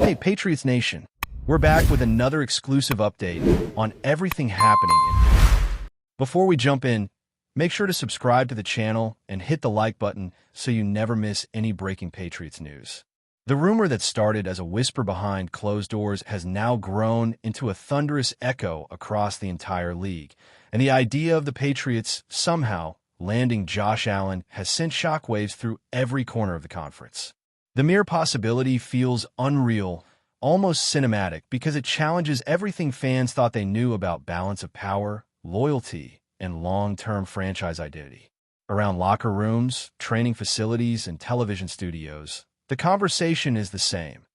Hey, Patriots Nation. We're back with another exclusive update on everything happening Before we jump in, make sure to subscribe to the channel and hit the like button so you never miss any breaking Patriots news. The rumor that started as a whisper behind closed doors has now grown into a thunderous echo across the entire league, and the idea of the Patriots somehow landing Josh Allen has sent shockwaves through every corner of the conference. The mere possibility feels unreal, almost cinematic, because it challenges everything fans thought they knew about balance of power, loyalty, and long-term franchise identity. Around locker rooms, training facilities, and television studios, the conversation is the same.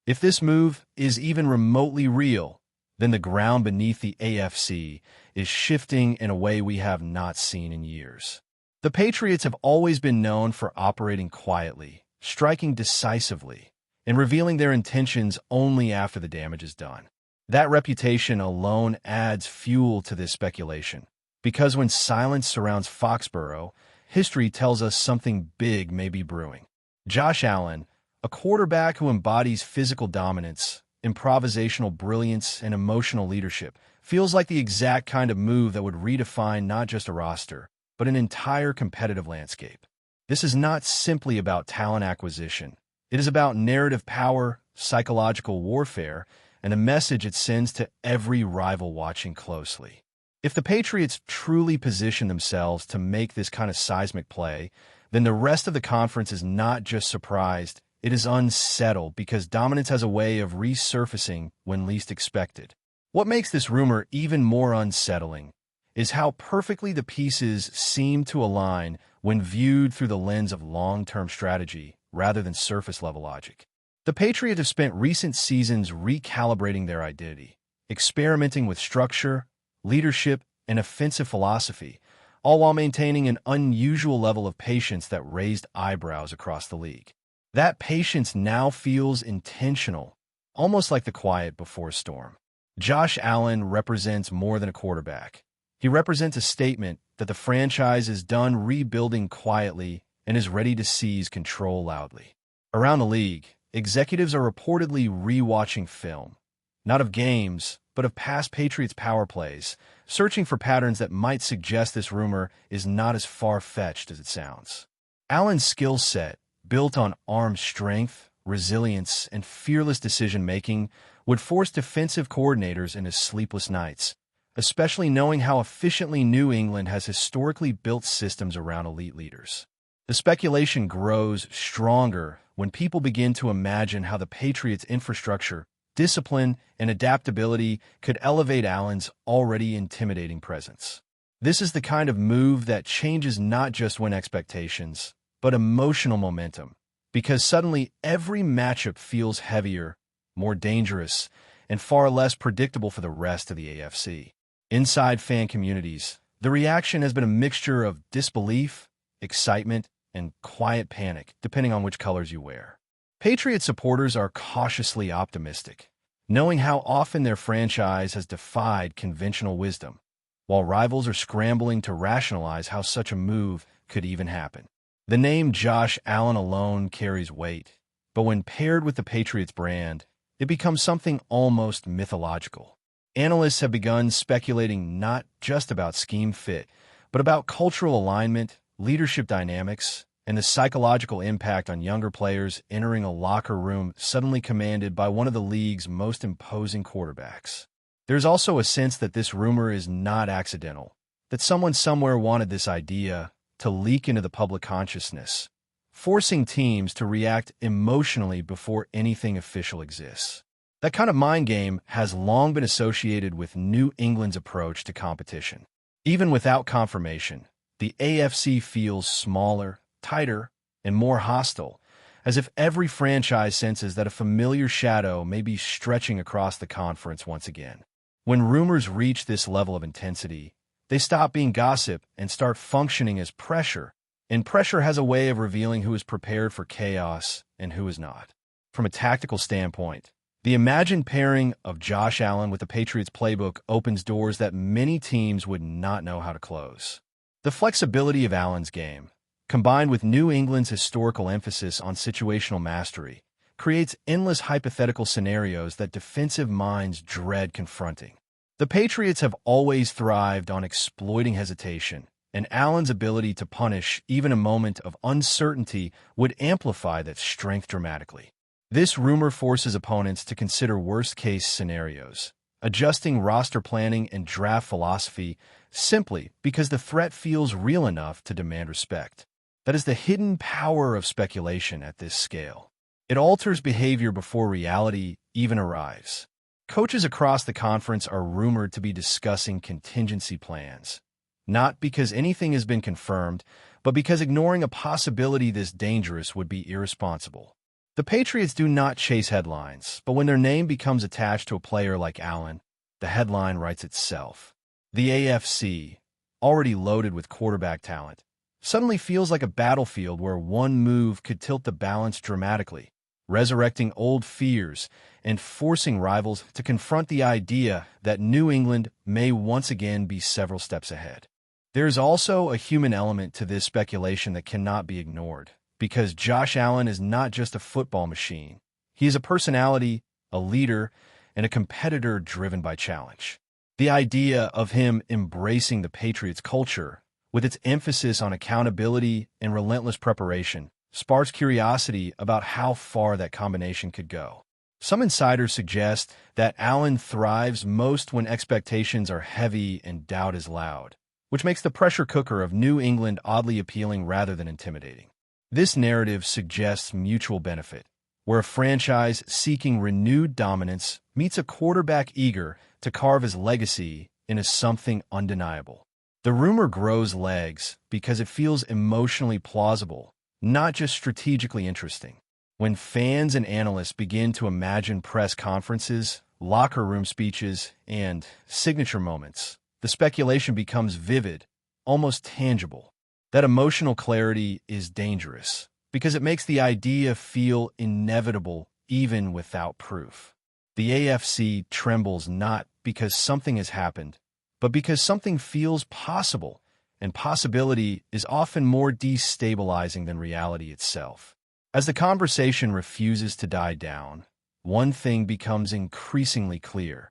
If this move is even remotely real, then the ground beneath the AFC is shifting in a way we have not seen in years. The Patriots have always been known for operating quietly, striking decisively, and revealing their intentions only after the damage is done. That reputation alone adds fuel to this speculation, because when silence surrounds Foxborough, history tells us something big may be brewing. Josh Allen, a quarterback who embodies physical dominance, improvisational brilliance, and emotional leadership, feels like the exact kind of move that would redefine not just a roster, but an entire competitive landscape. This is not simply about talent acquisition. It is about narrative power, psychological warfare, and a message it sends to every rival watching closely. If the Patriots truly position themselves to make this kind of seismic play, then the rest of the conference is not just surprised, it is unsettled, because dominance has a way of resurfacing when least expected. What makes this rumor even more unsettling is how perfectly the pieces seem to align when viewed through the lens of long-term strategy rather than surface-level logic. The Patriots have spent recent seasons recalibrating their identity, experimenting with structure, leadership, and offensive philosophy, all while maintaining an unusual level of patience that raised eyebrows across the league. That patience now feels intentional, almost like the quiet before a storm. Josh Allen represents more than a quarterback. He represents a statement that the franchise is done rebuilding quietly and is ready to seize control loudly. Around the league, executives are reportedly re-watching film, not of games, but of past Patriots power plays, searching for patterns that might suggest this rumor is not as far-fetched as it sounds. Allen's skill set, built on arm strength, resilience, and fearless decision-making, would force defensive coordinators into sleepless nights, especially knowing how efficiently New England has historically built systems around elite leaders. The speculation grows stronger when people begin to imagine how the Patriots' infrastructure, discipline, and adaptability could elevate Allen's already intimidating presence. This is the kind of move that changes not just win expectations, but emotional momentum, because suddenly every matchup feels heavier, more dangerous, and far less predictable for the rest of the AFC. Inside fan communities, the reaction has been a mixture of disbelief, excitement, and quiet panic, depending on which colors you wear. Patriots supporters are cautiously optimistic, knowing how often their franchise has defied conventional wisdom, while rivals are scrambling to rationalize how such a move could even happen. The name Josh Allen alone carries weight, but when paired with the Patriots brand, it becomes something almost mythological. Analysts have begun speculating not just about scheme fit, but about cultural alignment, leadership dynamics, and the psychological impact on younger players entering a locker room suddenly commanded by one of the league's most imposing quarterbacks. There's also a sense that this rumor is not accidental, that someone somewhere wanted this idea to leak into the public consciousness, forcing teams to react emotionally before anything official exists. That kind of mind game has long been associated with New England's approach to competition. Even without confirmation, the AFC feels smaller, tighter, and more hostile, as if every franchise senses that a familiar shadow may be stretching across the conference once again. When rumors reach this level of intensity, they stop being gossip and start functioning as pressure, and pressure has a way of revealing who is prepared for chaos and who is not. From a tactical standpoint, the imagined pairing of Josh Allen with the Patriots playbook opens doors that many teams would not know how to close. The flexibility of Allen's game, combined with New England's historical emphasis on situational mastery, creates endless hypothetical scenarios that defensive minds dread confronting. The Patriots have always thrived on exploiting hesitation, and Allen's ability to punish even a moment of uncertainty would amplify that strength dramatically. This rumor forces opponents to consider worst-case scenarios, adjusting roster planning and draft philosophy simply because the threat feels real enough to demand respect. That is the hidden power of speculation at this scale. It alters behavior before reality even arrives. Coaches across the conference are rumored to be discussing contingency plans, not because anything has been confirmed, but because ignoring a possibility this dangerous would be irresponsible. The Patriots do not chase headlines, but when their name becomes attached to a player like Allen, the headline writes itself. The AFC, already loaded with quarterback talent, suddenly feels like a battlefield where one move could tilt the balance dramatically, resurrecting old fears and forcing rivals to confront the idea that New England may once again be several steps ahead. There is also a human element to this speculation that cannot be ignored, because Josh Allen is not just a football machine. He is a personality, a leader, and a competitor driven by challenge. The idea of him embracing the Patriots culture, with its emphasis on accountability and relentless preparation, sparks curiosity about how far that combination could go. Some insiders suggest that Allen thrives most when expectations are heavy and doubt is loud, which makes the pressure cooker of New England oddly appealing rather than intimidating. This narrative suggests mutual benefit, where a franchise seeking renewed dominance meets a quarterback eager to carve his legacy into something undeniable. The rumor grows legs because it feels emotionally plausible, not just strategically interesting. When fans and analysts begin to imagine press conferences, locker room speeches, and signature moments, the speculation becomes vivid, almost tangible. That emotional clarity is dangerous because it makes the idea feel inevitable even without proof. The AFC trembles not because something has happened, but because something feels possible, and possibility is often more destabilizing than reality itself. As the conversation refuses to die down, one thing becomes increasingly clear.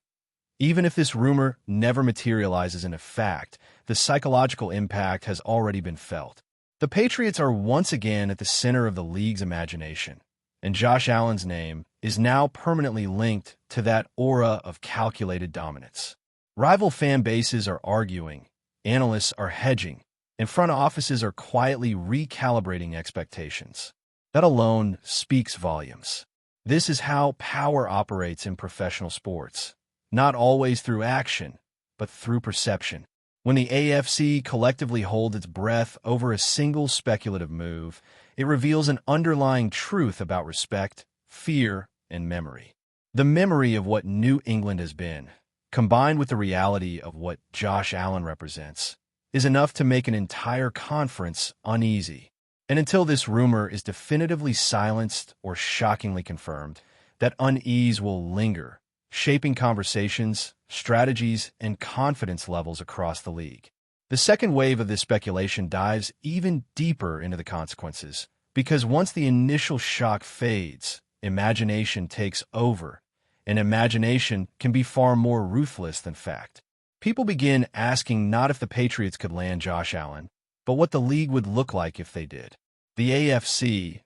Even if this rumor never materializes in a fact, the psychological impact has already been felt. The Patriots are once again at the center of the league's imagination, and Josh Allen's name is now permanently linked to that aura of calculated dominance. Rival fan bases are arguing, analysts are hedging, and front offices are quietly recalibrating expectations. That alone speaks volumes. This is how power operates in professional sports, not always through action, but through perception. When the AFC collectively holds its breath over a single speculative move, it reveals an underlying truth about respect, fear, and memory. The memory of what New England has been, combined with the reality of what Josh Allen represents, is enough to make an entire conference uneasy. And until this rumor is definitively silenced or shockingly confirmed, that unease will linger, shaping conversations, strategies, and confidence levels across the league. The second wave of this speculation dives even deeper into the consequences, because once the initial shock fades, imagination takes over, and imagination can be far more ruthless than fact. People begin asking not if the Patriots could land Josh Allen, but what the league would look like if they did. The AFC,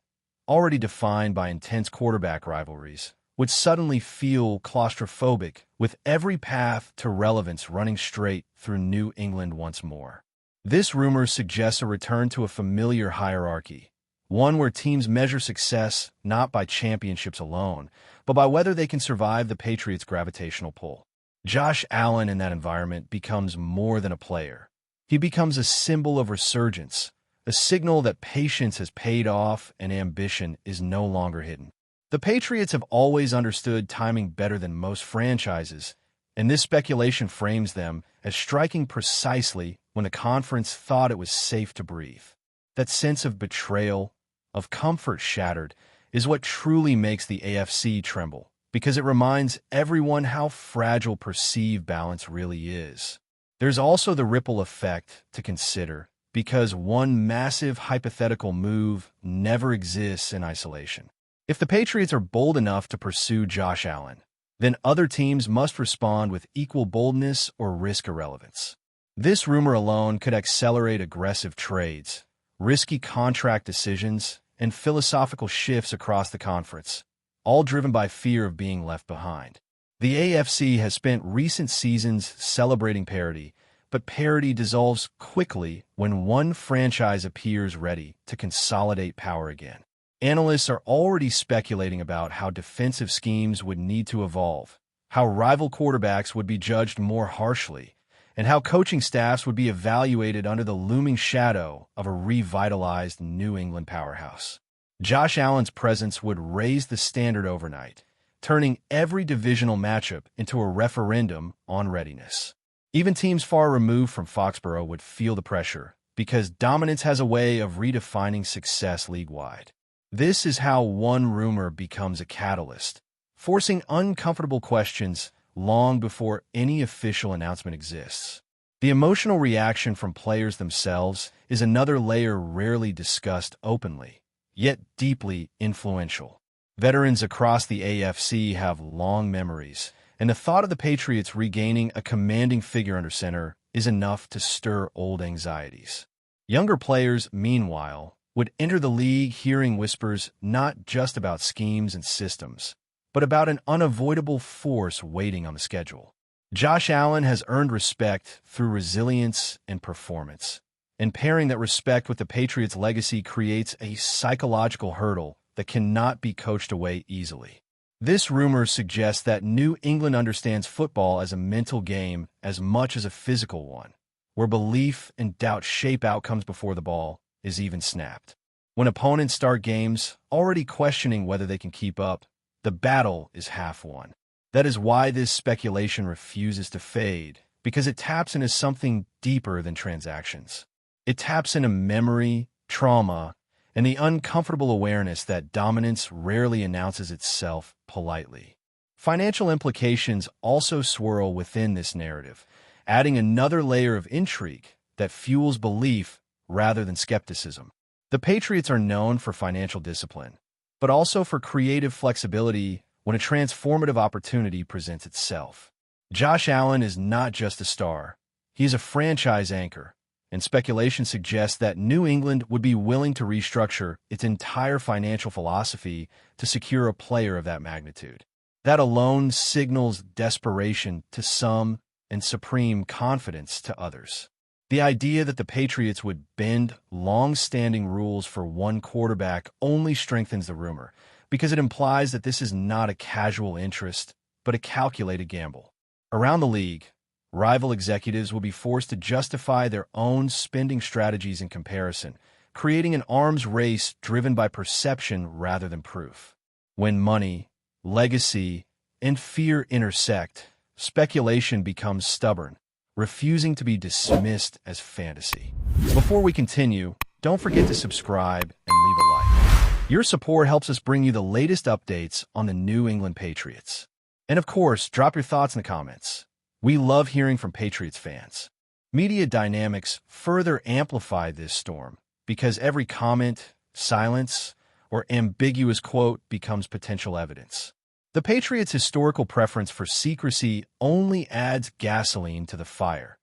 already defined by intense quarterback rivalries, would suddenly feel claustrophobic, with every path to relevance running straight through New England once more. This rumor suggests a return to a familiar hierarchy, one where teams measure success not by championships alone, but by whether they can survive the Patriots' gravitational pull. Josh Allen in that environment becomes more than a player. He becomes a symbol of resurgence, a signal that patience has paid off and ambition is no longer hidden. The Patriots have always understood timing better than most franchises, and this speculation frames them as striking precisely when the conference thought it was safe to breathe. That sense of betrayal, of comfort shattered, is what truly makes the AFC tremble, because it reminds everyone how fragile perceived balance really is. There's also the ripple effect to consider, because one massive hypothetical move never exists in isolation. If the Patriots are bold enough to pursue Josh Allen, then other teams must respond with equal boldness or risk irrelevance. This rumor alone could accelerate aggressive trades, risky contract decisions, and philosophical shifts across the conference, all driven by fear of being left behind. The AFC has spent recent seasons celebrating parity, but parity dissolves quickly when one franchise appears ready to consolidate power again. Analysts are already speculating about how defensive schemes would need to evolve, how rival quarterbacks would be judged more harshly, and how coaching staffs would be evaluated under the looming shadow of a revitalized New England powerhouse. Josh Allen's presence would raise the standard overnight, turning every divisional matchup into a referendum on readiness. Even teams far removed from Foxborough would feel the pressure, because dominance has a way of redefining success league-wide. This is how one rumor becomes a catalyst, forcing uncomfortable questions long before any official announcement exists. The emotional reaction from players themselves is another layer rarely discussed openly, yet deeply influential. Veterans across the AFC have long memories, and the thought of the Patriots regaining a commanding figure under center is enough to stir old anxieties. Younger players, meanwhile, would enter the league hearing whispers not just about schemes and systems, but about an unavoidable force waiting on the schedule. Josh Allen has earned respect through resilience and performance, and pairing that respect with the Patriots' legacy creates a psychological hurdle that cannot be coached away easily. This rumor suggests that New England understands football as a mental game as much as a physical one, where belief and doubt shape outcomes before the ball is even snapped. When opponents start games already questioning whether they can keep up, the battle is half won. That is why this speculation refuses to fade, because it taps into something deeper than transactions. It taps into memory, trauma, and the uncomfortable awareness that dominance rarely announces itself politely. Financial implications also swirl within this narrative, adding another layer of intrigue that fuels belief rather than skepticism. The Patriots are known for financial discipline, but also for creative flexibility when a transformative opportunity presents itself. Josh Allen is not just a star, he is a franchise anchor, and speculation suggests that New England would be willing to restructure its entire financial philosophy to secure a player of that magnitude. That alone signals desperation to some and supreme confidence to others. The idea that the Patriots would bend long-standing rules for one quarterback only strengthens the rumor, because it implies that this is not a casual interest, but a calculated gamble. Around the league, rival executives will be forced to justify their own spending strategies in comparison, creating an arms race driven by perception rather than proof. When money, legacy, and fear intersect, speculation becomes stubborn, refusing to be dismissed as fantasy. Before we continue, don't forget to subscribe and leave a like. Your support helps us bring you the latest updates on the New England Patriots. And of course, drop your thoughts in the comments. We love hearing from Patriots fans. Media dynamics further amplify this storm because every comment, silence, or ambiguous quote becomes potential evidence. The Patriots' historical preference for secrecy only adds gasoline to the fire,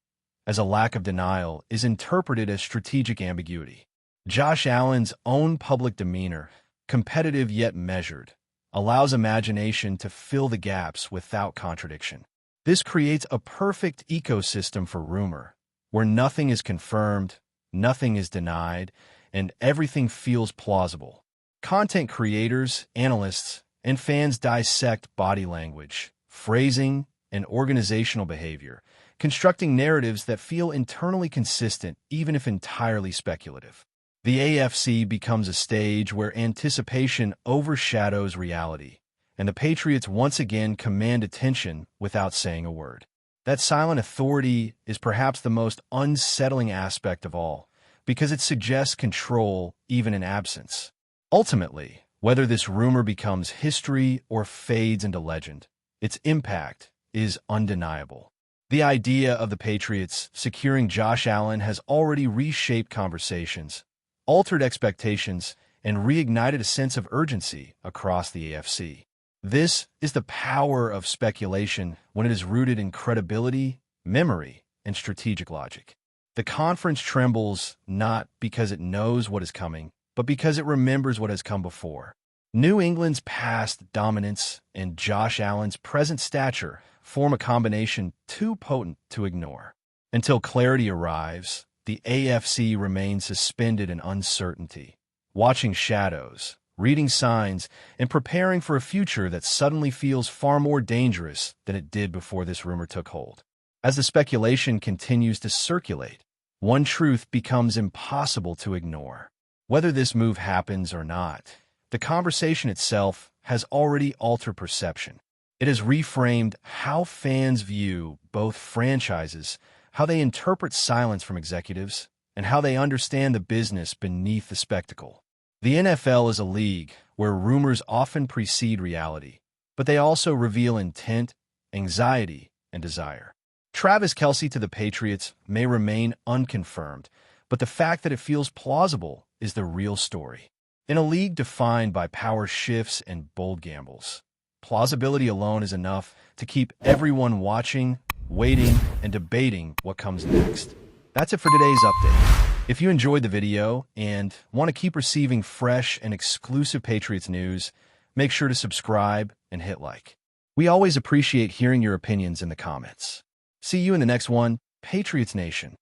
as a lack of denial is interpreted as strategic ambiguity. Josh Allen's own public demeanor, competitive yet measured, allows imagination to fill the gaps without contradiction. This creates a perfect ecosystem for rumor, where nothing is confirmed, nothing is denied, and everything feels plausible. Content creators, analysts, and fans dissect body language, phrasing, and organizational behavior, constructing narratives that feel internally consistent even if entirely speculative. The AFC becomes a stage where anticipation overshadows reality, and the Patriots once again command attention without saying a word. That silent authority is perhaps the most unsettling aspect of all, because it suggests control even in absence. Ultimately, whether this rumor becomes history or fades into legend, its impact is undeniable. The idea of the Patriots securing Josh Allen has already reshaped conversations, altered expectations, and reignited a sense of urgency across the AFC. This is the power of speculation when it is rooted in credibility, memory, and strategic logic. The conference trembles not because it knows what is coming, but because it remembers what has come before. New England's past dominance and Josh Allen's present stature form a combination too potent to ignore. Until clarity arrives, the AFC remains suspended in uncertainty, watching shadows, reading signs, and preparing for a future that suddenly feels far more dangerous than it did before this rumor took hold. As the speculation continues to circulate, one truth becomes impossible to ignore. Whether this move happens or not, the conversation itself has already altered perception. It has reframed how fans view both franchises, how they interpret silence from executives, and how they understand the business beneath the spectacle. The NFL is a league where rumors often precede reality, but they also reveal intent, anxiety, and desire. Travis Kelce to the Patriots may remain unconfirmed, but the fact that it feels plausible is the real story. In a league defined by power shifts and bold gambles, plausibility alone is enough to keep everyone watching, waiting, and debating what comes next. That's it for today's update. If you enjoyed the video and want to keep receiving fresh and exclusive Patriots news, make sure to subscribe and hit like. We always appreciate hearing your opinions in the comments. See you in the next one, Patriots Nation.